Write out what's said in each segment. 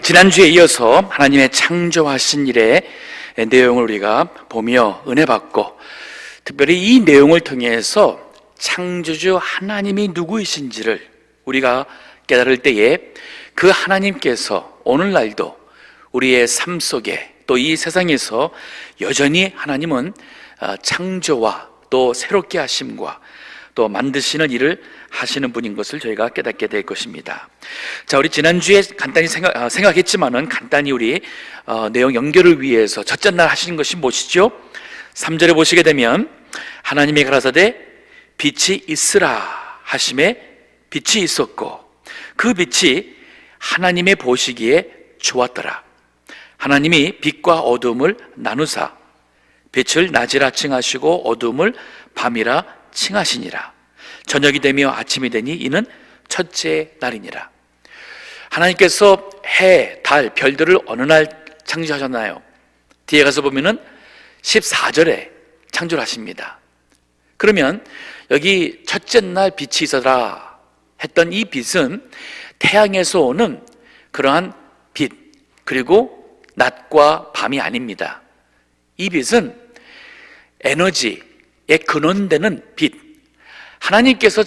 지난주에 이어서 하나님의 창조하신 일의 내용을 우리가 보며 은혜 받고, 특별히 이 내용을 통해서 창조주 하나님이 누구이신지를 우리가 깨달을 때에 그 하나님께서 오늘날도 우리의 삶 속에 또 이 세상에서 여전히 하나님은 창조와 또 새롭게 하심과 또 만드시는 일을 하시는 분인 것을 저희가 깨닫게 될 것입니다. 자, 우리 지난주에 간단히 생각했지만은 간단히 우리 내용 연결을 위해서 첫째 날 하신 것이 무엇이죠? 3절에 보시게 되면 하나님이 가라사대 빛이 있으라 하심에 빛이 있었고 그 빛이 하나님의 보시기에 좋았더라. 하나님이 빛과 어둠을 나누사 빛을 낮이라 칭하시고 어둠을 밤이라 칭하시니라. 저녁이 되며 아침이 되니 이는 첫째 날이니라. 하나님께서 해, 달, 별들을 어느 날 창조하셨나요? 뒤에 가서 보면은 14절에 창조를 하십니다. 그러면 여기 첫째 날 빛이 있어라 했던 이 빛은 태양에서 오는 그러한 빛, 그리고 낮과 밤이 아닙니다. 이 빛은 에너지의 근원되는 빛. 하나님께서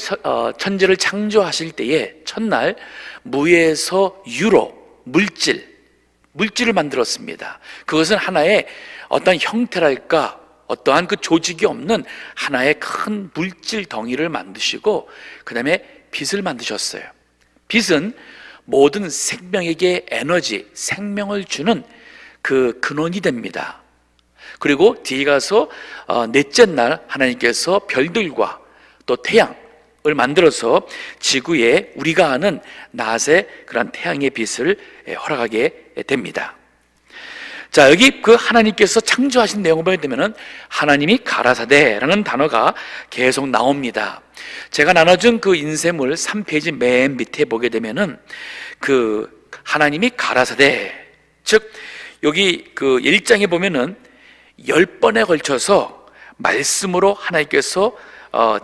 천지를 창조하실 때에 첫날 무에서 유로, 물질을 만들었습니다. 그것은 하나의 어떤 형태랄까, 어떠한 그 조직이 없는 하나의 큰 물질 덩이를 만드시고 그 다음에 빛을 만드셨어요. 빛은 모든 생명에게 에너지, 생명을 주는 그 근원이 됩니다. 그리고 뒤에 가서 넷째 날 하나님께서 별들과 또 태양을 만들어서 지구에 우리가 아는 낮의 그런 태양의 빛을 허락하게 됩니다. 자, 여기 그 하나님께서 창조하신 내용을 보게 되면은 하나님이 가라사대라는 단어가 계속 나옵니다. 제가 나눠준 그 인쇄물 3페이지 맨 밑에 보게 되면은 그 하나님이 가라사대, 즉 여기 그 1장에 보면은 10번에 걸쳐서 말씀으로 하나님께서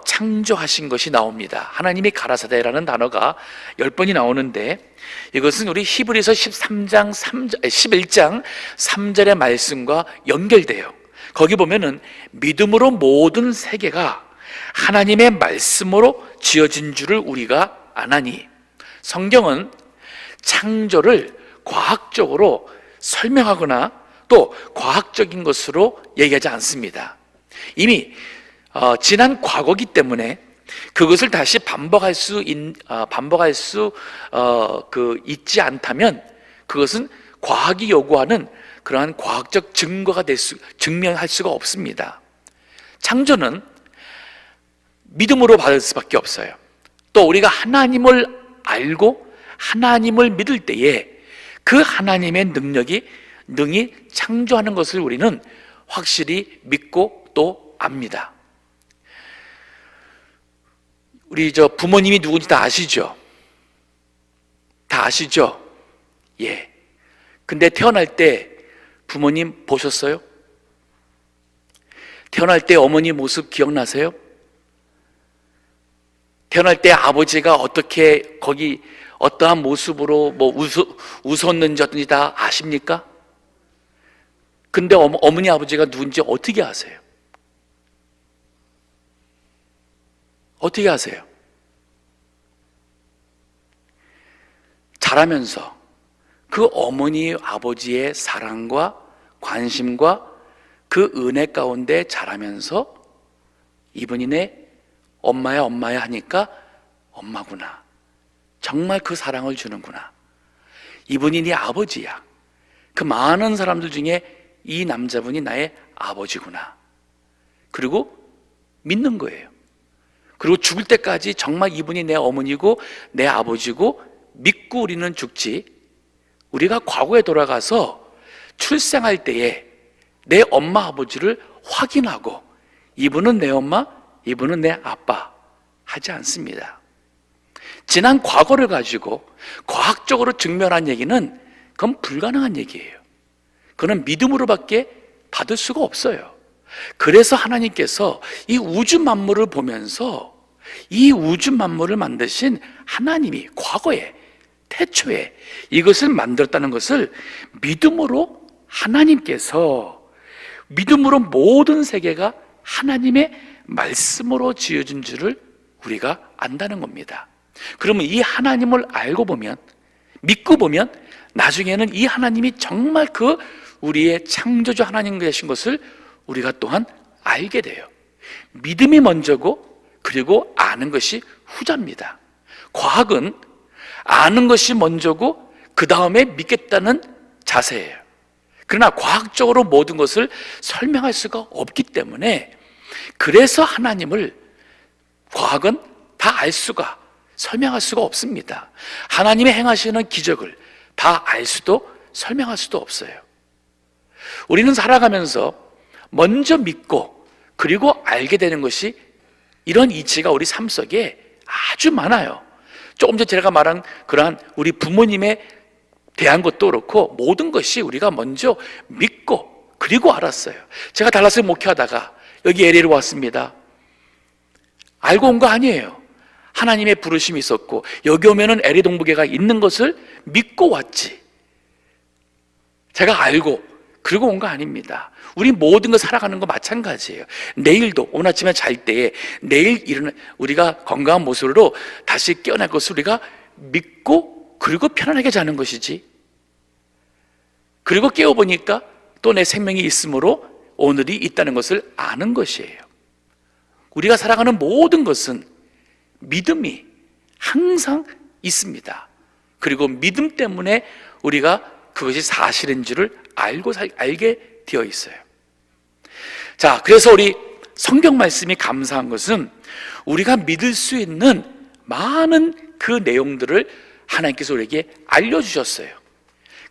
창조하신 것이 나옵니다. 하나님이 가라사대라는 단어가 10번이 나오는데 이것은 우리 히브리서 11장 3절의 말씀과 연결돼요. 거기 보면은 믿음으로 모든 세계가 하나님의 말씀으로 지어진 줄을 우리가 아나니, 성경은 창조를 과학적으로 설명하거나 또 과학적인 것으로 얘기하지 않습니다. 이미 지난 과거기 때문에 그것을 다시 반복할 수 있지 않다면 그것은 과학이 요구하는 그러한 과학적 증거가 증명할 수가 없습니다. 창조는 믿음으로 받을 수밖에 없어요. 또 우리가 하나님을 알고 하나님을 믿을 때에 그 하나님의 능히 창조하는 것을 우리는 확실히 믿고 또 압니다. 우리 부모님이 누군지 다 아시죠? 다 아시죠? 예. 근데 태어날 때 부모님 보셨어요? 태어날 때 어머니 모습 기억나세요? 태어날 때 아버지가 어떻게 거기 어떠한 모습으로 웃었는지 어떤지 다 아십니까? 근데 어머니 아버지가 누군지 어떻게 아세요? 어떻게 아세요? 자라면서 그 어머니 아버지의 사랑과 관심과 그 은혜 가운데 자라면서 이분이 내 엄마야 엄마야 하니까 엄마구나, 정말 그 사랑을 주는구나, 이분이 네 아버지야, 그 많은 사람들 중에 이 남자분이 나의 아버지구나, 그리고 믿는 거예요. 그리고 죽을 때까지 정말 이분이 내 어머니고 내 아버지고 믿고 우리는 죽지, 우리가 과거에 돌아가서 출생할 때에 내 엄마 아버지를 확인하고 이분은 내 엄마, 이분은 내 아빠 하지 않습니다. 지난 과거를 가지고 과학적으로 증명한 얘기는 그건 불가능한 얘기예요. 그건 믿음으로밖에 받을 수가 없어요. 그래서 하나님께서 이 우주 만물을 보면서 이 우주 만물을 만드신 하나님이 과거에 태초에 이것을 만들었다는 것을 믿음으로 하나님께서, 믿음으로 모든 세계가 하나님의 말씀으로 지어진 줄을 우리가 안다는 겁니다. 그러면 이 하나님을 알고 보면, 믿고 보면 나중에는 이 하나님이 정말 그 우리의 창조주 하나님 되신 것을 우리가 또한 알게 돼요. 믿음이 먼저고 그리고 아는 것이 후자입니다. 과학은 아는 것이 먼저고 그 다음에 믿겠다는 자세예요. 그러나 과학적으로 모든 것을 설명할 수가 없기 때문에, 그래서 하나님을 과학은 다 알 수가, 설명할 수가 없습니다. 하나님이 행하시는 기적을 다 알 수도 설명할 수도 없어요. 우리는 살아가면서 먼저 믿고 그리고 알게 되는 것이, 이런 이치가 우리 삶 속에 아주 많아요. 조금 전에 제가 말한 그러한 우리 부모님에 대한 것도 그렇고 모든 것이 우리가 먼저 믿고 그리고 알았어요. 제가 달라스에 목회하다가 여기 LA로 왔습니다. 알고 온 거 아니에요. 하나님의 부르심이 있었고 여기 오면은 LA 동부교회가 있는 것을 믿고 왔지, 제가 알고 그리고 온 거 아닙니다. 우리 모든 거 살아가는 거 마찬가지예요. 내일도 오늘 아침에 잘 때에 내일 일어나 우리가 건강한 모습으로 다시 깨어날 것을 우리가 믿고 그리고 편안하게 자는 것이지, 그리고 깨어보니까 또 내 생명이 있으므로 오늘이 있다는 것을 아는 것이에요. 우리가 살아가는 모든 것은 믿음이 항상 있습니다. 그리고 믿음 때문에 우리가 그것이 사실인 줄을 알게 되어 있어요. 자, 그래서 우리 성경 말씀이 감사한 것은 우리가 믿을 수 있는 많은 그 내용들을 하나님께서 우리에게 알려주셨어요.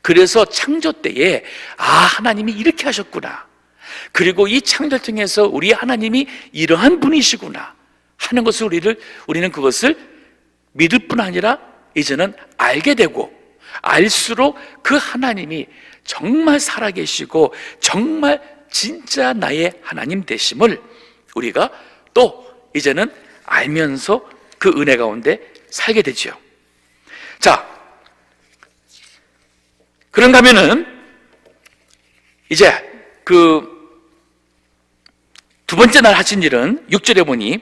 그래서 창조 때에 하나님이 이렇게 하셨구나, 그리고 이 창조를 통해서 우리 하나님이 이러한 분이시구나 하는 것을 우리는 그것을 믿을 뿐 아니라 이제는 알게 되고, 알수록 그 하나님이 정말 살아계시고 정말 진짜 나의 하나님 되심을 우리가 또 이제는 알면서 그 은혜 가운데 살게 되죠. 자, 그런가 하면은 이제 그 두 번째 날 하신 일은 6절에 보니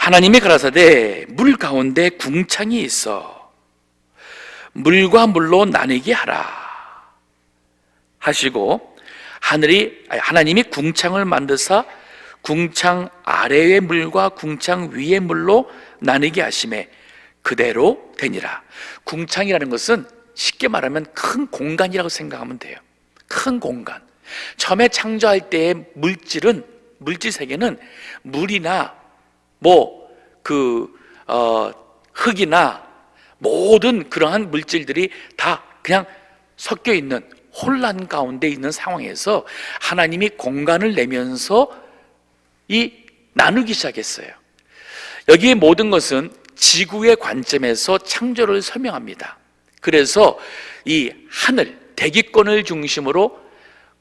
하나님이 가라사대 물 가운데 궁창이 있어 물과 물로 나뉘게 하라 하시고, 하나님이 궁창을 만드사 궁창 아래의 물과 궁창 위의 물로 나뉘게 하심에 그대로 되니라. 궁창이라는 것은 쉽게 말하면 큰 공간이라고 생각하면 돼요. 큰 공간. 처음에 창조할 때의 물질 세계는 물이나 흙이나 모든 그러한 물질들이 다 그냥 섞여 있는 혼란 가운데 있는 상황에서 하나님이 공간을 내면서 나누기 시작했어요. 여기에 모든 것은 지구의 관점에서 창조를 설명합니다. 그래서 이 하늘, 대기권을 중심으로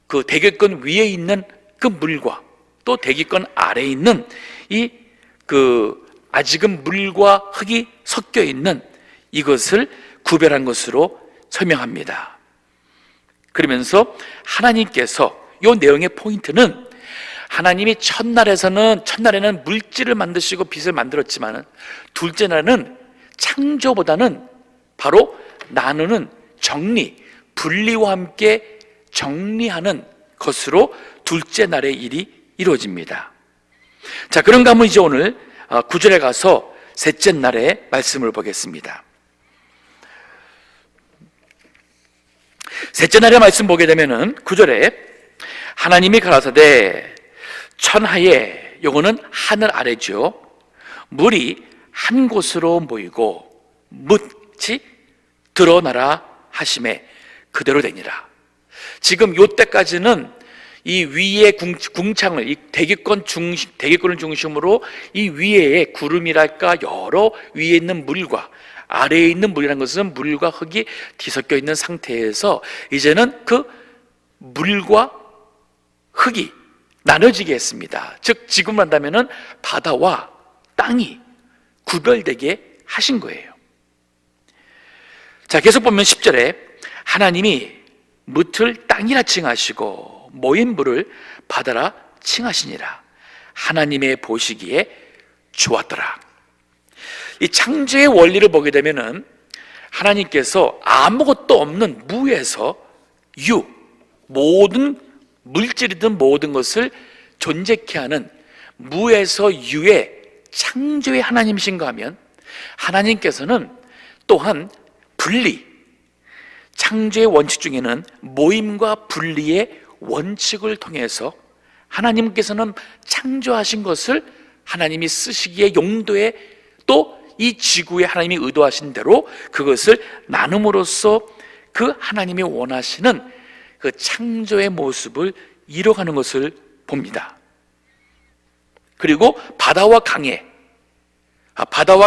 그 대기권 위에 있는 그 물과 또 대기권 아래에 있는 아직은 물과 흙이 섞여 있는 이것을 구별한 것으로 설명합니다. 그러면서 하나님께서 이 내용의 포인트는, 하나님이 첫날에는 물질을 만드시고 빛을 만들었지만 둘째 날은 창조보다는 바로 나누는 정리, 분리와 함께 정리하는 것으로 둘째 날의 일이 이루어집니다. 자, 그런가 하면 이제 오늘 9절에 가서 셋째 날의 말씀을 보겠습니다. 셋째 날의 말씀 보게 되면은 9절에 하나님이 가라사대 천하에, 요거는 하늘 아래죠, 물이 한 곳으로 모이고 묻이 드러나라 하심에 그대로 되니라. 지금 요때까지는 이 위의 궁창을, 이 대기권을 중심으로 이 위에 구름이랄까 여러 위에 있는 물과 아래에 있는 물이라는 것은 물과 흙이 뒤섞여 있는 상태에서 이제는 그 물과 흙이 나눠지게 했습니다. 즉 지금으로 한다면은 바다와 땅이 구별되게 하신 거예요. 자, 계속 보면 10절에 하나님이 뭇을 땅이라 칭하시고 모인 물을 바다라 칭하시니라. 하나님의 보시기에 좋았더라. 이 창조의 원리를 보게 되면은 하나님께서 아무것도 없는 무에서 유, 모든 물질이든 모든 것을 존재케 하는 무에서 유의 창조의 하나님이신가 하면, 하나님께서는 또한 분리, 창조의 원칙 중에는 모임과 분리의 원칙을 통해서 하나님께서는 창조하신 것을 하나님이 쓰시기에 용도에, 또 이 지구에 하나님이 의도하신 대로 그것을 나눔으로써 그 하나님이 원하시는 그 창조의 모습을 이뤄가는 것을 봅니다. 그리고 바다와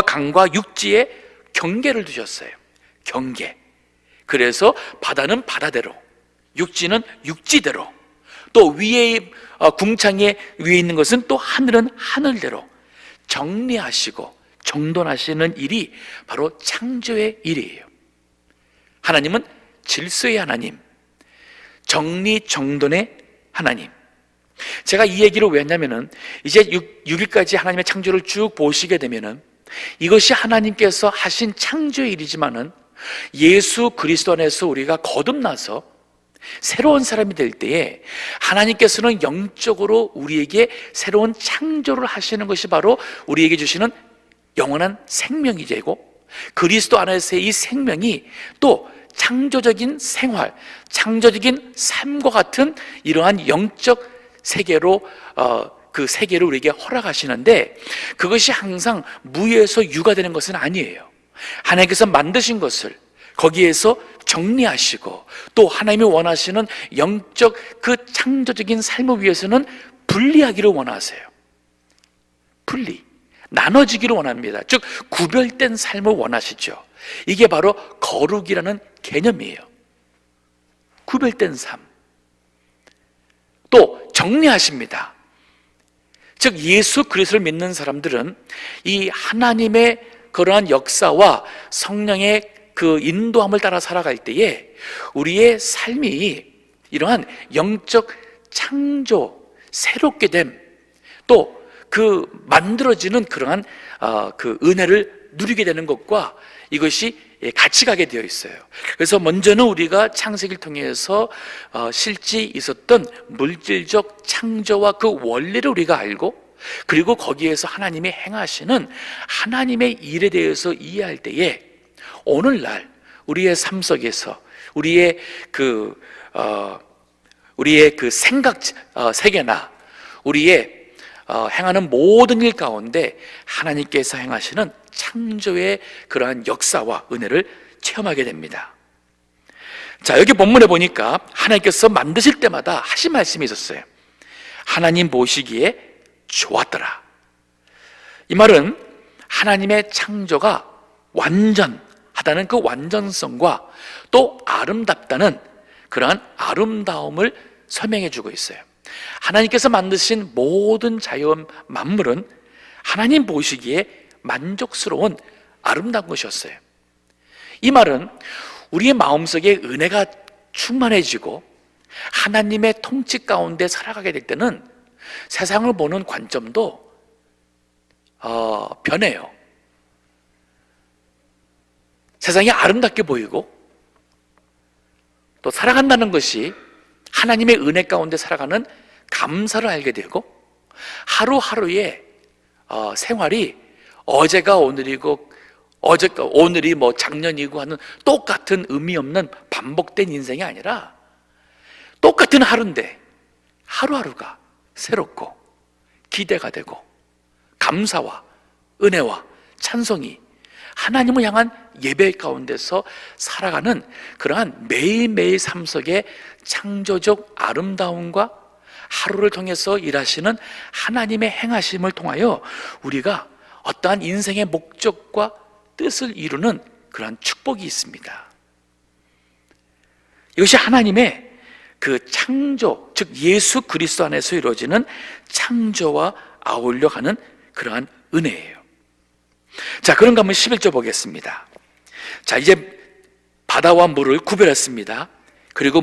강과 육지에 경계를 두셨어요. 경계. 그래서 바다는 바다대로, 육지는 육지대로, 또 위에 궁창에 위에 있는 것은 또 하늘은 하늘대로 정리하시고 정돈하시는 일이 바로 창조의 일이에요. 하나님은 질서의 하나님, 정리정돈의 하나님. 제가 이 얘기를 왜 했냐면은, 이제 6일까지 하나님의 창조를 쭉 보시게 되면은 이것이 하나님께서 하신 창조의 일이지만은 예수 그리스도 안에서 우리가 거듭나서 새로운 사람이 될 때에 하나님께서는 영적으로 우리에게 새로운 창조를 하시는 것이 바로 우리에게 주시는 영원한 생명이 되고, 그리스도 안에서의 이 생명이 또 창조적인 생활, 창조적인 삶과 같은 이러한 영적 세계로 그 세계를 우리에게 허락하시는데, 그것이 항상 무에서 유가 되는 것은 아니에요. 하나님께서 만드신 것을 거기에서 정리하시고, 또 하나님이 원하시는 영적 그 창조적인 삶을 위해서는 분리하기를 원하세요. 분리, 나눠지기를 원합니다. 즉 구별된 삶을 원하시죠. 이게 바로 거룩이라는 개념이에요. 구별된 삶. 또 정리하십니다. 즉 예수 그리스도를 믿는 사람들은 이 하나님의 그러한 역사와 성령의 그 인도함을 따라 살아갈 때에 우리의 삶이 이러한 영적 창조, 새롭게 됨, 또 그 만들어지는 그러한 그 은혜를 누리게 되는 것과 이것이 같이 가게 되어 있어요. 그래서 먼저는 우리가 창세기를 통해서 실제 있었던 물질적 창조와 그 원리를 우리가 알고, 그리고 거기에서 하나님이 행하시는 하나님의 일에 대해서 이해할 때에 오늘날 우리의 삶 속에서 우리의 그 생각 세계나 우리의 행하는 모든 일 가운데 하나님께서 행하시는 창조의 그러한 역사와 은혜를 체험하게 됩니다. 자, 여기 본문에 보니까 하나님께서 만드실 때마다 하신 말씀이 있었어요. 하나님 보시기에 좋았더라. 이 말은 하나님의 창조가 완전하다는 그 완전성과 또 아름답다는 그러한 아름다움을 설명해 주고 있어요. 하나님께서 만드신 모든 자연 만물은 하나님 보시기에 만족스러운 아름다운 것이었어요. 이 말은 우리의 마음속에 은혜가 충만해지고 하나님의 통치 가운데 살아가게 될 때는 세상을 보는 관점도 변해요. 세상이 아름답게 보이고, 또 살아간다는 것이 하나님의 은혜 가운데 살아가는 감사를 알게 되고, 하루하루의 생활이 어제가 오늘이고 오늘이 뭐 작년이고 하는 똑같은 의미 없는 반복된 인생이 아니라 똑같은 하루인데 하루하루가 새롭고 기대가 되고 감사와 은혜와 찬송이 하나님을 향한 예배 가운데서 살아가는 그러한 매일매일 삶 속의 창조적 아름다움과 하루를 통해서 일하시는 하나님의 행하심을 통하여 우리가 어떠한 인생의 목적과 뜻을 이루는 그러한 축복이 있습니다. 이것이 하나님의 그 창조, 즉 예수 그리스도 안에서 이루어지는 창조와 아울려 가는 그러한 은혜예요. 자, 그런가 하면 11절 보겠습니다. 자, 이제 바다와 물을 구별했습니다. 그리고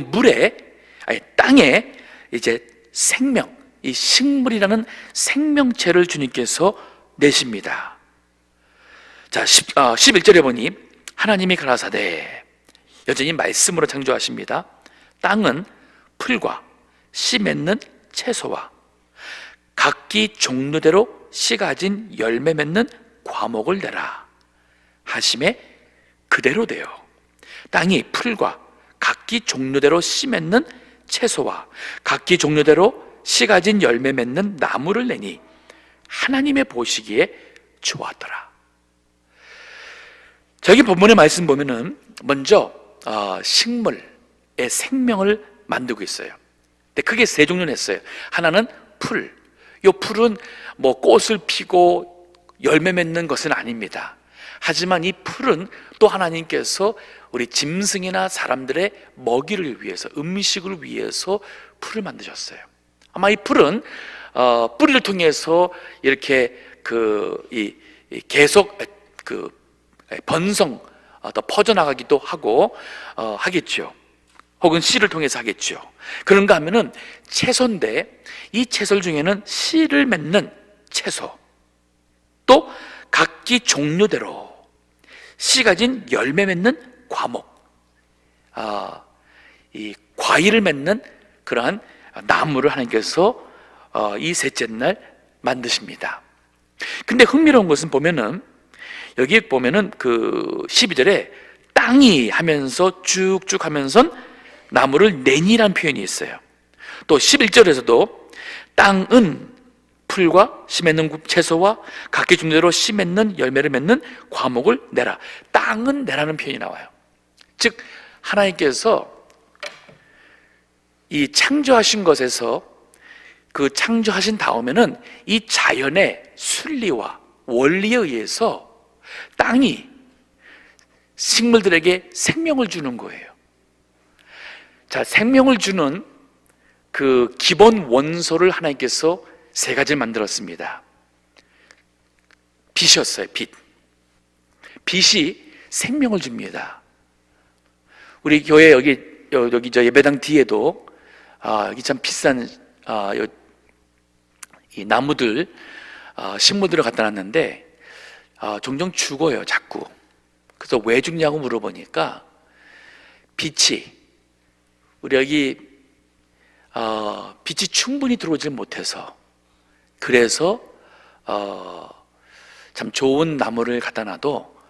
땅에 이제 생명, 이 식물이라는 생명체를 주님께서 내십니다. 자, 11절에 보니 하나님이 가라사대, 여전히 말씀으로 창조하십니다. 땅은 풀과 씨 맺는 채소와 각기 종류대로 씨 가진 열매 맺는 과목을 내라 하심에 그대로 되어 땅이 풀과 각기 종류대로 씨 맺는 채소와 각기 종류대로 씨 가진 열매 맺는 나무를 내니 하나님의 보시기에 좋았더라. 저기 본문의 말씀 보면은 먼저 식물의 생명을 만들고 있어요. 근데 크게 세 종류는 했어요. 하나는 풀. 이 풀은 뭐 꽃을 피고 열매 맺는 것은 아닙니다. 하지만 이 풀은 또 하나님께서 우리 짐승이나 사람들의 먹이를 위해서, 음식을 위해서 풀을 만드셨어요. 아마 이 풀은 뿌리를 통해서 이렇게 계속 번성, 더 퍼져나가기도 하고 하겠죠. 혹은 씨를 통해서 하겠죠. 그런가 하면은 채소인데 이 채소 중에는 씨를 맺는 채소, 또 각기 종류대로 씨 가진 열매 맺는 과목, 이 과일을 맺는 그러한 나무를 하나님께서 이 셋째 날 만드십니다. 근데 흥미로운 것은 보면은 여기 보면은 12절에 땅이 하면서 쭉쭉 하면서 나무를 내니라는 표현이 있어요. 또 11절에서도 땅은 풀과 씨 맺는 채소와 각기 종류대로 씨 맺는 열매를 맺는 과목을 내라. 땅은 내라는 표현이 나와요. 즉 하나님께서 이 창조하신 것에서 창조하신 다음에는 이 자연의 순리와 원리에 의해서 땅이 식물들에게 생명을 주는 거예요. 자, 생명을 주는 그 기본 원소를 하나님께서 세 가지를 만들었습니다. 빛이었어요. 빛이 생명을 줍니다. 우리 교회 여기 저 예배당 뒤에도 여기 참 비싼 이 나무들, 식물들을 갖다 놨는데 종종 죽어요, 자꾸. 그래서 왜 죽냐고 물어보니까 빛이 우리 여기 빛이 충분히 들어오지 못해서, 그래서 참 좋은 나무를 갖다 놔도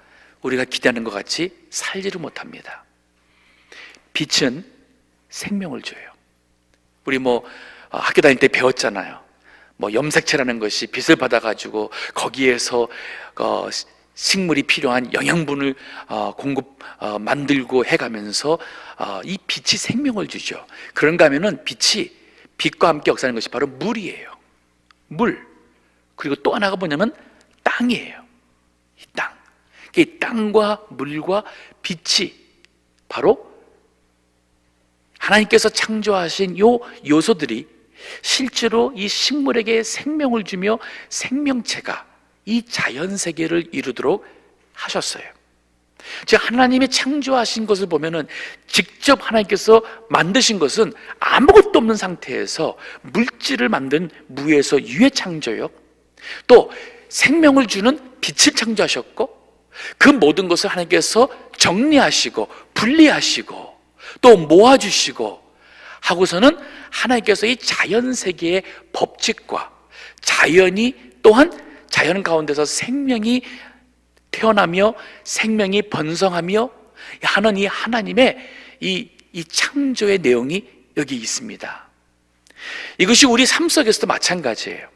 우리가 기대하는 것 같이 살지를 못합니다. 빛은 생명을 줘요. 우리 학교 다닐 때 배웠잖아요. 염색체라는 것이 빛을 받아가지고 거기에서 식물이 필요한 영양분을 만들고 해가면서 이 빛이 생명을 주죠. 그런가 하면은 빛과 함께 역사하는 것이 바로 물이에요. 물. 그리고 또 하나가 뭐냐면 땅이에요. 이 땅. 이 땅과 물과 빛이 바로 하나님께서 창조하신 요 요소들이 실제로 이 식물에게 생명을 주며 생명체가 이 자연 세계를 이루도록 하셨어요. 즉 하나님이 창조하신 것을 보면은 직접 하나님께서 만드신 것은 아무것도 없는 상태에서 물질을 만든 무에서 유의 창조요. 또 생명을 주는 빛을 창조하셨고 그 모든 것을 하나님께서 정리하시고 분리하시고 또 모아주시고 하고서는 하나님께서 이 자연 세계의 법칙과 자연이 또한 자연 가운데서 생명이 태어나며 생명이 번성하며 하는 이 하나님의 이 창조의 내용이 여기 있습니다. 이것이 우리 삶 속에서도 마찬가지예요.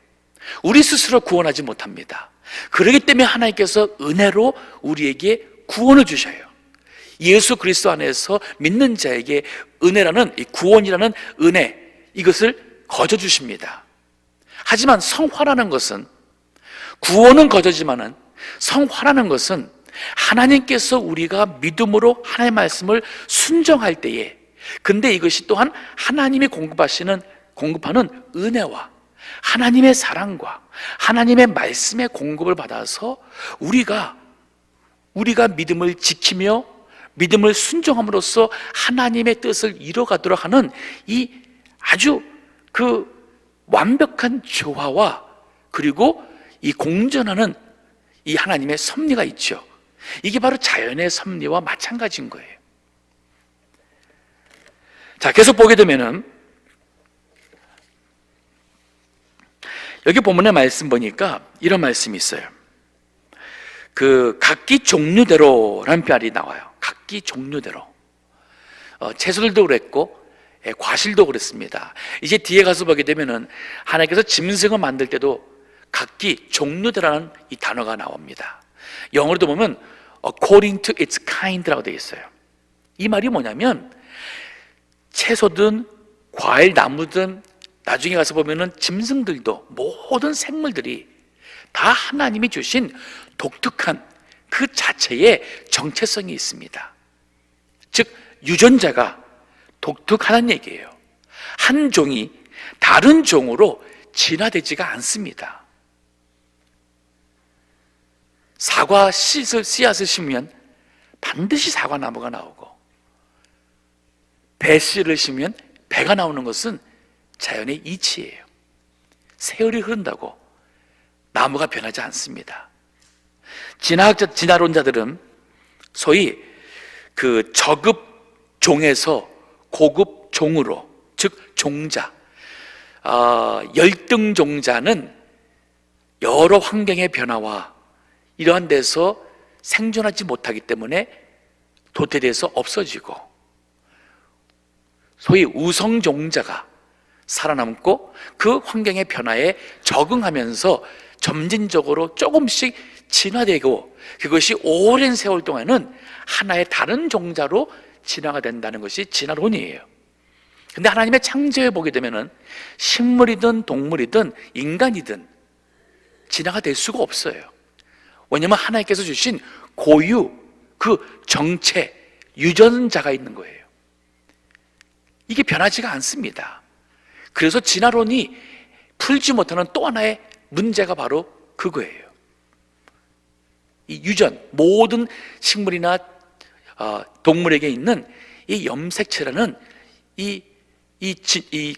우리 스스로 구원하지 못합니다. 그렇기 때문에 하나님께서 은혜로 우리에게 구원을 주셔요. 예수 그리스도 안에서 믿는 자에게 은혜라는 이 구원이라는 은혜, 이것을 거저 주십니다. 하지만 성화라는 것은, 구원은 거저지만은 성화라는 것은 하나님께서 우리가 믿음으로 하나님의 말씀을 순종할 때에, 근데 이것이 또한 하나님이 공급하는 은혜와 하나님의 사랑과 하나님의 말씀의 공급을 받아서 우리가 믿음을 지키며 믿음을 순종함으로써 하나님의 뜻을 이뤄가도록 하는 이 아주 그 완벽한 조화와 그리고 이 공존하는 이 하나님의 섭리가 있죠. 이게 바로 자연의 섭리와 마찬가지인 거예요. 자, 계속 보게 되면은 여기 본문의 말씀 보니까 이런 말씀이 있어요. 그 각기 종류대로라는 말이 나와요. 각기 종류대로. 채소들도 그랬고 과실도 그랬습니다. 이제 뒤에 가서 보게 되면은 하나님께서 짐승을 만들 때도 각기 종류대로라는 이 단어가 나옵니다. 영어로도 보면 according to its kind라고 되어 있어요. 이 말이 뭐냐면 채소든 과일 나무든 나중에 가서 보면은 짐승들도 모든 생물들이 다 하나님이 주신 독특한 그 자체의 정체성이 있습니다. 즉 유전자가 독특하다는 얘기예요. 한 종이 다른 종으로 진화되지가 않습니다. 사과 씨앗을 심으면 반드시 사과나무가 나오고 배 씨를 심으면 배가 나오는 것은 자연의 이치예요. 세월이 흐른다고 나무가 변하지 않습니다. 진화론자들은 소위 그 저급 종에서 고급 종으로, 즉 종자, 열등 종자는 여러 환경의 변화와 이러한 데서 생존하지 못하기 때문에 도태돼서 없어지고, 소위 우성종자가 살아남고 그 환경의 변화에 적응하면서 점진적으로 조금씩 진화되고, 그것이 오랜 세월 동안은 하나의 다른 종자로 진화가 된다는 것이 진화론이에요. 근데 하나님의 창조에 보게 되면은 식물이든 동물이든 인간이든 진화가 될 수가 없어요. 왜냐하면 하나님께서 주신 고유, 그 정체, 유전자가 있는 거예요. 이게 변하지가 않습니다. 그래서 진화론이 풀지 못하는 또 하나의 문제가 바로 그거예요. 이 유전, 모든 식물이나 동물에게 있는 이 염색체라는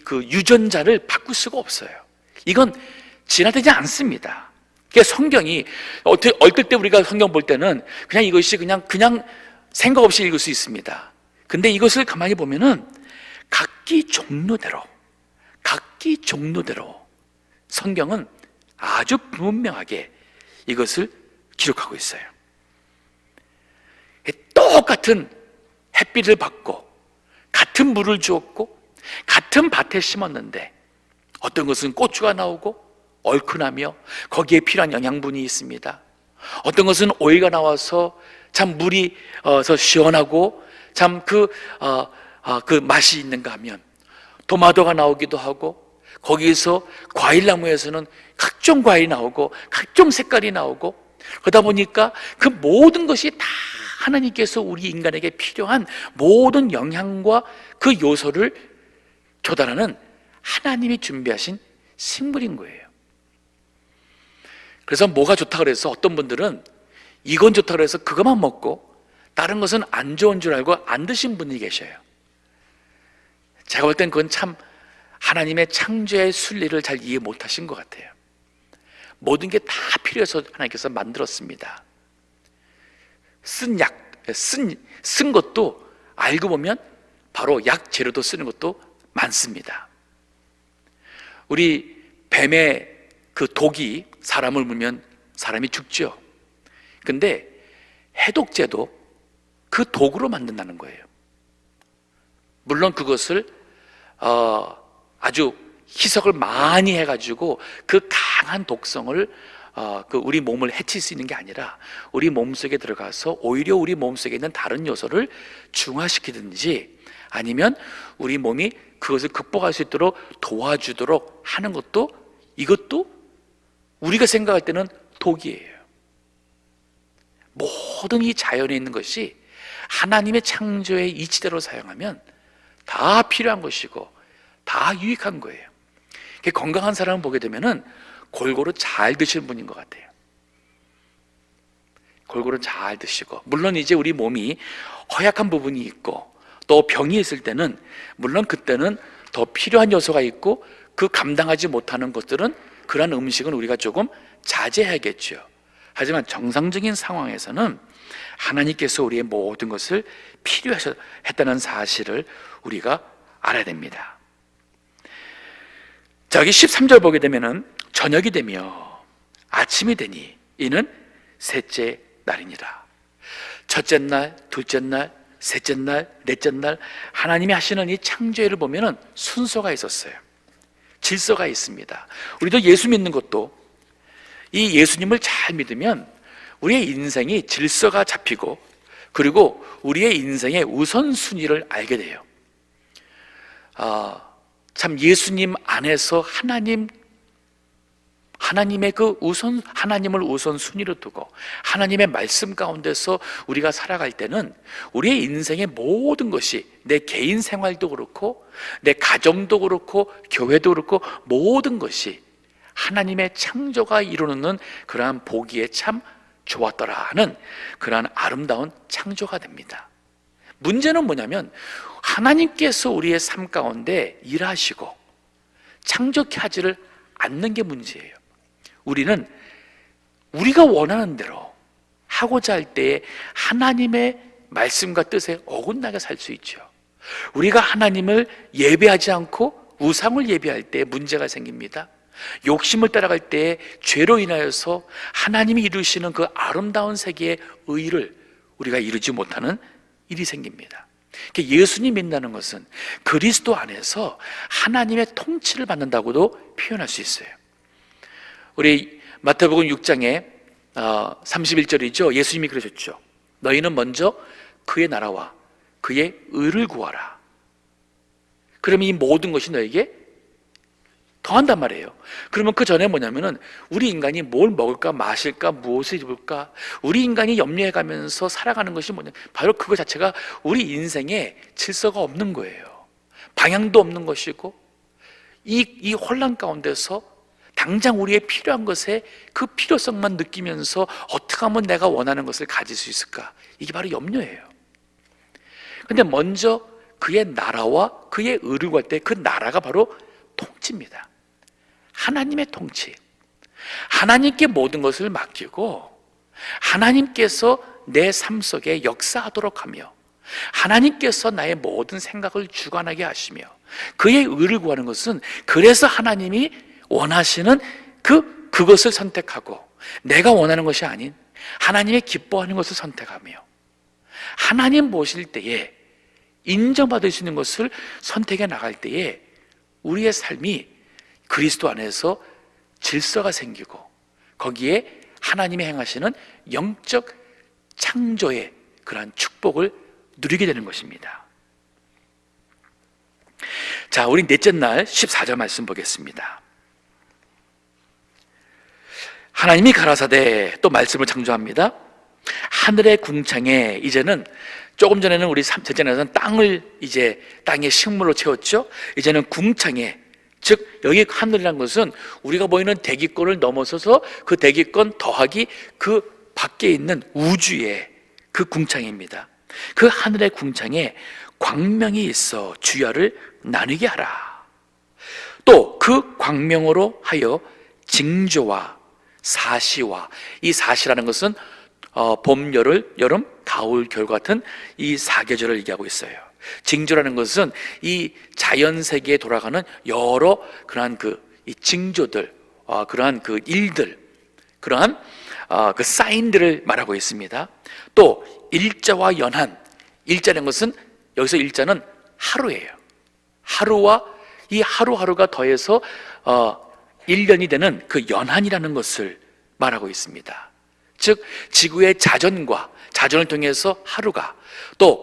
그 유전자를 바꿀 수가 없어요. 이건 진화되지 않습니다. 그러니까 성경이 어떨 때 우리가 성경 볼 때는 그냥 이것이 그냥 생각 없이 읽을 수 있습니다. 근데 이것을 가만히 보면은 각기 종류대로 성경은 아주 분명하게 이것을 기록하고 있어요. 똑같은 햇빛을 받고 같은 물을 주었고 같은 밭에 심었는데 어떤 것은 고추가 나오고 얼큰하며 거기에 필요한 영양분이 있습니다. 어떤 것은 오이가 나와서 참 물이 시원하고 참 그 맛이 있는가 하면 토마토가 나오기도 하고, 거기에서 과일나무에서는 각종 과일이 나오고 각종 색깔이 나오고, 그러다 보니까 그 모든 것이 다 하나님께서 우리 인간에게 필요한 모든 영양과 그 요소를 조달하는 하나님이 준비하신 식물인 거예요. 그래서 뭐가 좋다 그래서 어떤 분들은 이건 좋다 그래서 그것만 먹고 다른 것은 안 좋은 줄 알고 안 드신 분이 계셔요. 제가 볼 땐 그건 참 하나님의 창조의 순리를 잘 이해 못하신 것 같아요. 모든 게 다 필요해서 하나님께서 만들었습니다. 쓴 것도 알고 보면 바로 약 재료도 쓰는 것도 많습니다. 우리 뱀의 그 독이 사람을 물면 사람이 죽죠. 근데 해독제도 그 독으로 만든다는 거예요. 물론 그것을 아주 희석을 많이 해가지고 그 강한 독성을 우리 몸을 해칠 수 있는 게 아니라 우리 몸속에 들어가서 오히려 우리 몸속에 있는 다른 요소를 중화시키든지 아니면 우리 몸이 그것을 극복할 수 있도록 도와주도록 하는 것도, 이것도 우리가 생각할 때는 독이에요. 모든 이 자연에 있는 것이 하나님의 창조의 이치대로 사용하면 다 필요한 것이고 다 유익한 거예요. 건강한 사람을 보게 되면은 골고루 잘 드시는 분인 것 같아요. 골고루 잘 드시고, 물론 이제 우리 몸이 허약한 부분이 있고 또 병이 있을 때는 물론 그때는 더 필요한 요소가 있고 그 감당하지 못하는 것들은 그런 음식은 우리가 조금 자제해야겠죠. 하지만 정상적인 상황에서는 하나님께서 우리의 모든 것을 필요했다는 사실을 우리가 알아야 됩니다. 자, 여기 13절 보게 되면은 저녁이 되며 아침이 되니 이는 셋째 날이니라. 첫째 날, 둘째 날, 셋째 날, 넷째 날 하나님이 하시는 이 창조회를 보면은 순서가 있었어요. 질서가 있습니다. 우리도 예수 믿는 것도 이 예수님을 잘 믿으면 우리의 인생이 질서가 잡히고 그리고 우리의 인생의 우선순위를 알게 돼요. 참 예수님 안에서 하나님의 하나님을 우선순위로 두고 하나님의 말씀 가운데서 우리가 살아갈 때는 우리의 인생의 모든 것이 내 개인 생활도 그렇고 내 가정도 그렇고 교회도 그렇고 모든 것이 하나님의 창조가 이루는 그러한 보기에 참 좋았더라는 그러한 아름다운 창조가 됩니다. 문제는 뭐냐면 하나님께서 우리의 삶 가운데 일하시고 창조케 하지를 않는 게 문제예요. 우리는 우리가 원하는 대로 하고자 할 때에 하나님의 말씀과 뜻에 어긋나게 살 수 있죠. 우리가 하나님을 예배하지 않고 우상을 예배할 때 문제가 생깁니다. 욕심을 따라갈 때 죄로 인하여서 하나님이 이루시는 그 아름다운 세계의 의를 우리가 이루지 못하는 일이 생깁니다. 예수님 믿는다는 것은 그리스도 안에서 하나님의 통치를 받는다고도 표현할 수 있어요. 우리 마태복음 6장에 31절이죠. 예수님이 그러셨죠. 너희는 먼저 그의 나라와 그의 의를 구하라. 그러면 이 모든 것이 너에게 더한단 말이에요. 그러면 그 전에 뭐냐면은 우리 인간이 뭘 먹을까 마실까 무엇을 입을까 우리 인간이 염려해가면서 살아가는 것이 뭐냐, 바로 그거 자체가 우리 인생에 질서가 없는 거예요. 방향도 없는 것이고 이 혼란 가운데서 당장 우리의 필요한 것에 그 필요성만 느끼면서 어떻게 하면 내가 원하는 것을 가질 수 있을까, 이게 바로 염려예요. 근데 먼저 그의 나라와 그의 의를 구할 때 그 나라가 바로 통치입니다. 하나님의 통치. 하나님께 모든 것을 맡기고 하나님께서 내 삶 속에 역사하도록 하며 하나님께서 나의 모든 생각을 주관하게 하시며 그의 의를 구하는 것은 그래서 하나님이 원하시는 그것을 선택하고 내가 원하는 것이 아닌 하나님의 기뻐하는 것을 선택하며 하나님 모실 때에 인정받을 수 있는 것을 선택해 나갈 때에 우리의 삶이 그리스도 안에서 질서가 생기고 거기에 하나님이 행하시는 영적 창조의 그러한 축복을 누리게 되는 것입니다. 자, 우리 넷째 날 14절 말씀 보겠습니다. 하나님이 가라사대, 또 말씀을 창조합니다. 하늘의 궁창에, 이제는 조금 전에는 우리 셋째 날에서는 땅에 식물로 채웠죠. 이제는 궁창에, 즉 여기 하늘이라는 것은 우리가 보이는 대기권을 넘어서서 그 대기권 더하기 그 밖에 있는 우주의 그 궁창입니다. 그 하늘의 궁창에 광명이 있어 주야를 나누게 하라. 또 그 광명으로 하여 징조와 사시와, 이 사시라는 것은 봄, 여름, 가을, 겨울 같은 이 사계절을 얘기하고 있어요. 징조라는 것은 이 자연 세계에 돌아가는 여러 그러한 이 징조들, 그러한 그 일들, 그러한 그 사인들을 말하고 있습니다. 또 일자와 연한, 일자라는 것은 여기서 일자는 하루예요. 하루와 이 하루하루가 더해서 1년이 되는 그 연한이라는 것을 말하고 있습니다. 즉 지구의 자전을 통해서 하루가, 또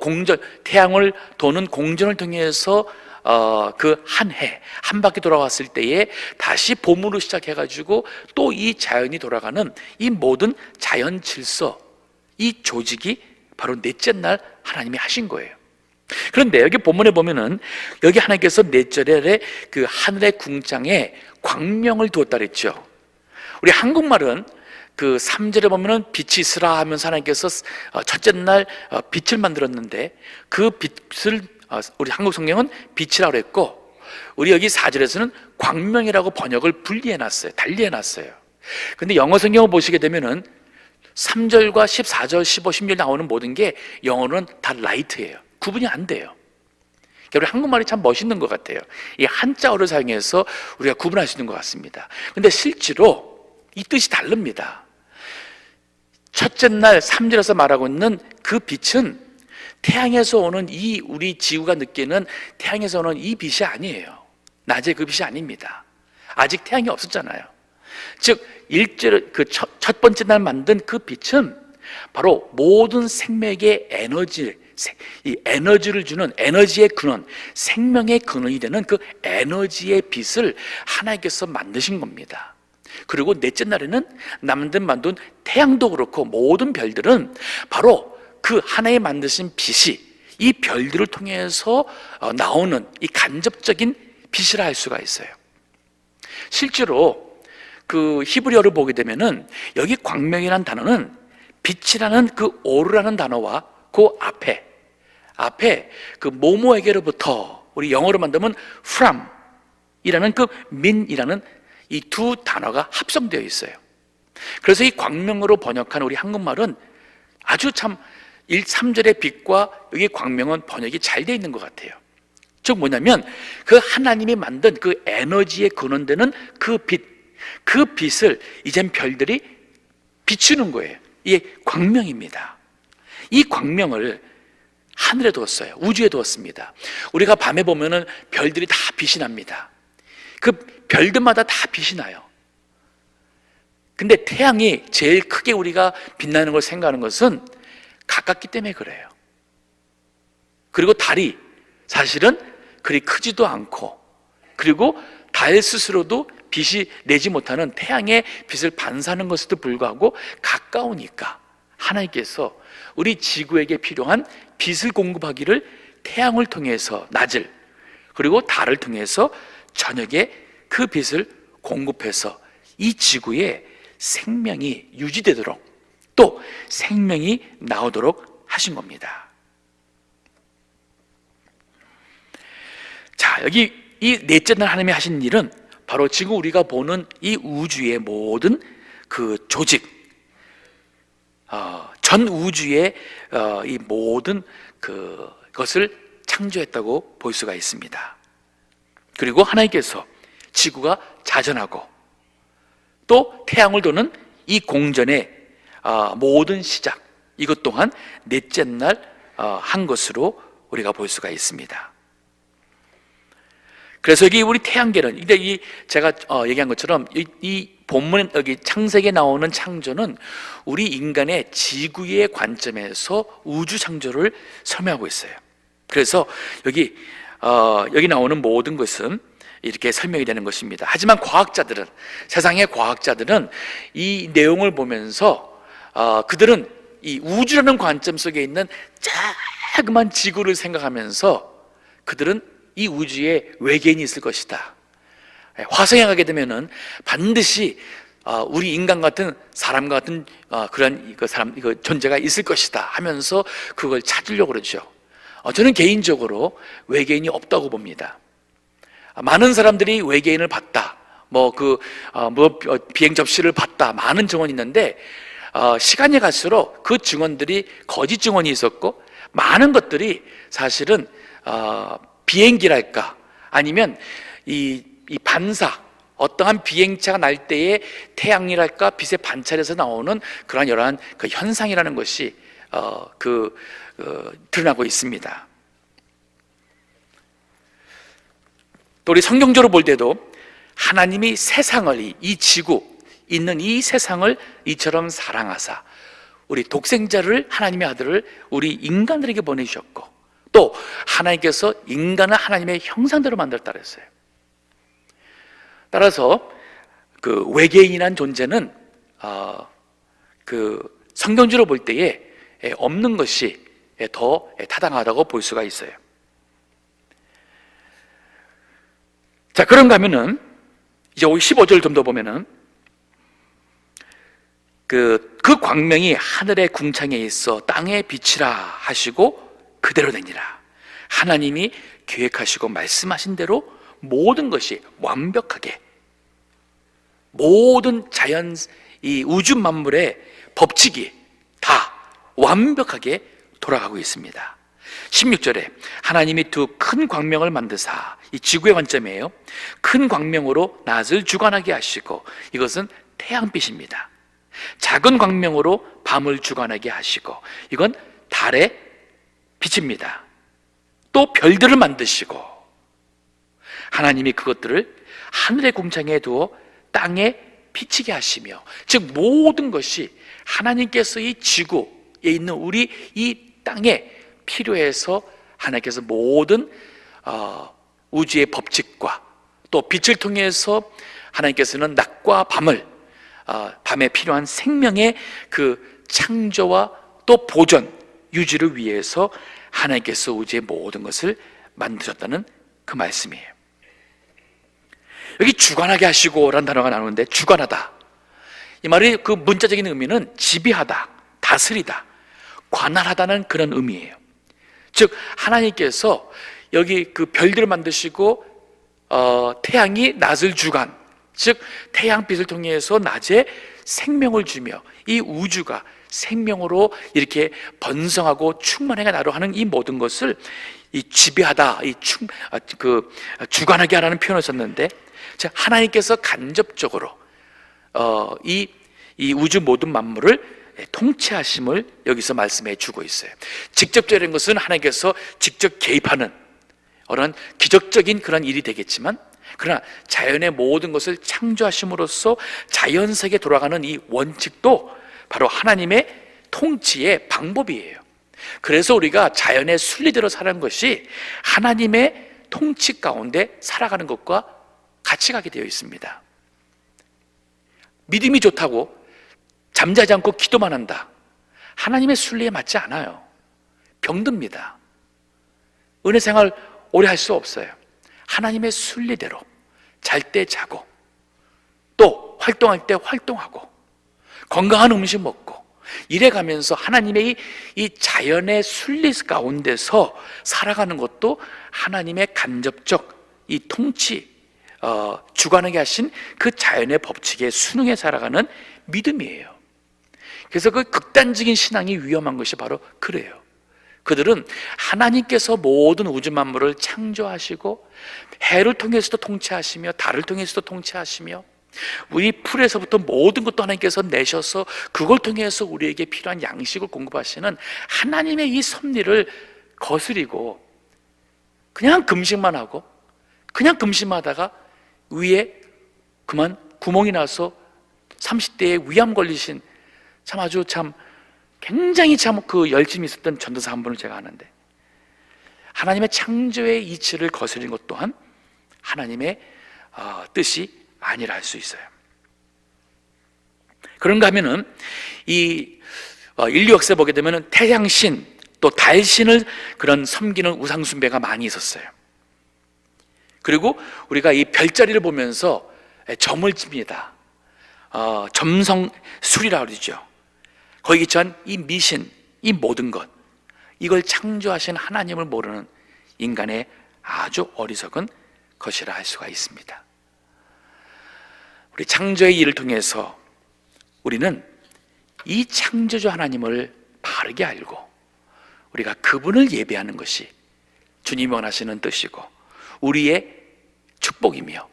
태양을 도는 공전을 통해서 그 한 해, 한 바퀴 돌아왔을 때에 다시 봄으로 시작해가지고 또 이 자연이 돌아가는 이 모든 자연 질서, 이 조직이 바로 넷째 날 하나님이 하신 거예요. 그런데 여기 본문에 보면은 여기 하나님께서 넷째 날에 그 하늘의 궁창에 광명을 두었다 그랬죠. 우리 한국말은 그 3절에 보면은 빛이 있으라 하면서 하나님께서 첫째 날 빛을 만들었는데 그 빛을 우리 한국 성경은 빛이라고 했고, 우리 여기 4절에서는 광명이라고 번역을 분리해놨어요. 달리해놨어요. 근데 영어 성경을 보시게 되면은 3절과 14절, 15, 16절 나오는 모든 게 영어로는 다 라이트예요. 구분이 안 돼요. 우리 한국말이 참 멋있는 것 같아요. 이 한자어를 사용해서 우리가 구분할 수 있는 것 같습니다. 근데 실제로 이 뜻이 다릅니다. 첫째 날 3절에서 말하고 있는 그 빛은 태양에서 오는 이 우리 지구가 느끼는 태양에서 오는 이 빛이 아니에요. 낮에 그 빛이 아닙니다. 아직 태양이 없었잖아요. 즉 1절 그 첫 번째 날 만든 그 빛은 바로 모든 생명의 이 에너지를 주는 에너지의 근원, 생명의 근원이 되는 그 에너지의 빛을 하나님께서 만드신 겁니다. 그리고 넷째 날에는 만든 태양도 그렇고 모든 별들은 바로 그 하나의 만드신 빛이 이 별들을 통해서 나오는 이 간접적인 빛이라 할 수가 있어요. 실제로 그 히브리어를 보게 되면은 여기 광명이라는 단어는 빛이라는 그 오르라는 단어와 그 앞에 그 뭐뭐에게로부터 우리 영어로 만들면 from이라는 그 min이라는 이 두 단어가 합성되어 있어요. 그래서 이 광명으로 번역한 우리 한국말은 아주 참 3절의 빛과 여기 광명은 번역이 잘 되어 있는 것 같아요. 즉 뭐냐면 그 하나님이 만든 그 에너지에 근원되는 그 빛을 이젠 별들이 비추는 거예요. 이게 광명입니다. 이 광명을 하늘에 두었어요. 우주에 두었습니다. 우리가 밤에 보면은 별들이 다 빛이 납니다. 그 별들마다 다 빛이 나요. 근데 태양이 제일 크게 우리가 빛나는 걸 생각하는 것은 가깝기 때문에 그래요. 그리고 달이 사실은 그리 크지도 않고, 그리고 달 스스로도 빛이 내지 못하는 태양의 빛을 반사하는 것에도 불구하고 가까우니까 하나님께서 우리 지구에게 필요한 빛을 공급하기를 태양을 통해서 낮을, 그리고 달을 통해서 저녁에 그 빛을 공급해서 이 지구에 생명이 유지되도록, 또 생명이 나오도록 하신 겁니다. 자, 여기 이 넷째 날 하나님이 하신 일은 바로 지금 우리가 보는 이 우주의 모든 그 조직, 전 우주의 이 모든 그것을 창조했다고 볼 수가 있습니다. 그리고 하나님께서 지구가 자전하고 또 태양을 도는 이 공전의 모든 시작, 이것 또한 넷째 날 한 것으로 우리가 볼 수가 있습니다. 그래서 여기 우리 태양계는, 근데 이 제가 얘기한 것처럼 이 본문 여기 창세기에 나오는 창조는 우리 인간의 지구의 관점에서 우주 창조를 설명하고 있어요. 그래서 여기 나오는 모든 것은 이렇게 설명이 되는 것입니다. 하지만 과학자들은, 세상의 과학자들은 이 내용을 보면서 그들은 이 우주라는 관점 속에 있는 자그만 지구를 생각하면서 그들은 이 우주에 외계인이 있을 것이다. 화성에 가게 되면은 반드시 우리 인간 같은 사람과 같은 그런 존재가 있을 것이다 하면서 그걸 찾으려고 그러죠. 저는 개인적으로 외계인이 없다고 봅니다. 많은 사람들이 외계인을 봤다, 비행 접시를 봤다, 많은 증언이 있는데 시간이 갈수록 그 증언들이 거짓 증언이 있었고, 많은 것들이 사실은 비행기랄까, 아니면 이 반사, 어떠한 비행차가 날 때의 태양이랄까 빛의 반찰에서 나오는 그러한 여러한 그 현상이라는 것이 드러나고 있습니다. 또 우리 성경적으로 볼 때도 하나님이 세상을, 이 지구 있는 이 세상을 이처럼 사랑하사 우리 독생자를, 하나님의 아들을 우리 인간들에게 보내주셨고, 또 하나님께서 인간을 하나님의 형상대로 만들었다 그랬어요. 따라서 그 외계인이란 존재는 그 성경적으로 볼 때에 없는 것이 더 타당하다고 볼 수가 있어요. 자, 그런가 하면은 이제 15절 좀 더 보면은 그 광명이 하늘의 궁창에 있어 땅에 비치라 하시고 그대로 되니라. 하나님이 계획하시고 말씀하신 대로 모든 것이 완벽하게, 모든 자연, 이 우주 만물의 법칙이 다 완벽하게 돌아가고 있습니다. 16절에 하나님이 두 큰 광명을 만드사, 이 지구의 관점이에요. 큰 광명으로 낮을 주관하게 하시고, 이것은 태양빛입니다. 작은 광명으로 밤을 주관하게 하시고, 이건 달의 빛입니다. 또 별들을 만드시고, 하나님이 그것들을 하늘의 궁창에 두어 땅에 비치게 하시며, 즉 모든 것이 하나님께서 이 지구에 있는 우리 이 땅에 필요해서 하나님께서 모든 우주의 법칙과 또 빛을 통해서 하나님께서는 낮과 밤을, 밤에 필요한 생명의 그 창조와 또 보존, 유지를 위해서 하나님께서 우주의 모든 것을 만드셨다는 그 말씀이에요. 여기 주관하게 하시고 라는 단어가 나오는데, 주관하다, 이 말이 그 문자적인 의미는 지배하다, 다스리다, 관할하다는 그런 의미예요. 즉 하나님께서 여기 그 별들을 만드시고 태양이 낮을 주관, 즉 태양빛을 통해서 낮에 생명을 주며 이 우주가 생명으로 이렇게 번성하고 충만하게 나로 하는 이 모든 것을 이 지배하다, 주관하게 하라는 표현을 썼는데, 즉 하나님께서 간접적으로 이 우주 모든 만물을 통치하심을 여기서 말씀해 주고 있어요. 직접적인 것은 하나님께서 직접 개입하는 어떤 기적적인 그런 일이 되겠지만, 그러나 자연의 모든 것을 창조하심으로써 자연세계에 돌아가는 이 원칙도 바로 하나님의 통치의 방법이에요. 그래서 우리가 자연의 순리대로 사는 것이 하나님의 통치 가운데 살아가는 것과 같이 가게 되어 있습니다. 믿음이 좋다고 잠자지 않고 기도만 한다, 하나님의 순리에 맞지 않아요. 병듭니다. 은혜 생활 오래 할 수 없어요. 하나님의 순리대로 잘 때 자고, 또 활동할 때 활동하고, 건강한 음식 먹고, 이래가면서 하나님의 이 자연의 순리 가운데서 살아가는 것도 하나님의 간접적 이 통치, 주관하게 하신 그 자연의 법칙에 순응해 살아가는 믿음이에요. 그래서 그 극단적인 신앙이 위험한 것이 바로 그래요. 그들은 하나님께서 모든 우주 만물을 창조하시고, 해를 통해서도 통치하시며 달을 통해서도 통치하시며, 우리 풀에서부터 모든 것도 하나님께서 내셔서 그걸 통해서 우리에게 필요한 양식을 공급하시는 하나님의 이 섭리를 거스리고 그냥 금식만 하고, 그냥 금식하다가 위에 그만 구멍이 나서 30대에 위암 걸리신 참 굉장히 그 열심히 있었던 전도사 한 분을 제가 아는데, 하나님의 창조의 이치를 거스린 것 또한 하나님의 뜻이 아니라 할 수 있어요. 그런가 하면은 이 인류 역사에 보게 되면은 태양신 또 달신을 그런 섬기는 우상숭배가 많이 있었어요. 그리고 우리가 이 별자리를 보면서 점을 찝니다. 점성술이라고 그러죠. 거기 전 이 미신, 이 모든 것, 이걸 창조하신 하나님을 모르는 인간의 아주 어리석은 것이라 할 수가 있습니다. 우리 창조의 일을 통해서 우리는 이 창조주 하나님을 바르게 알고 우리가 그분을 예배하는 것이 주님이 원하시는 뜻이고 우리의 축복이며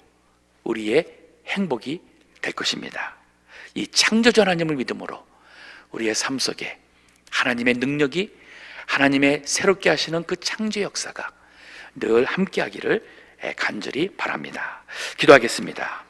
우리의 행복이 될 것입니다. 이 창조주 하나님을 믿음으로 우리의 삶 속에 하나님의 능력이, 하나님의 새롭게 하시는 그 창조 역사가 늘 함께하기를 간절히 바랍니다. 기도하겠습니다.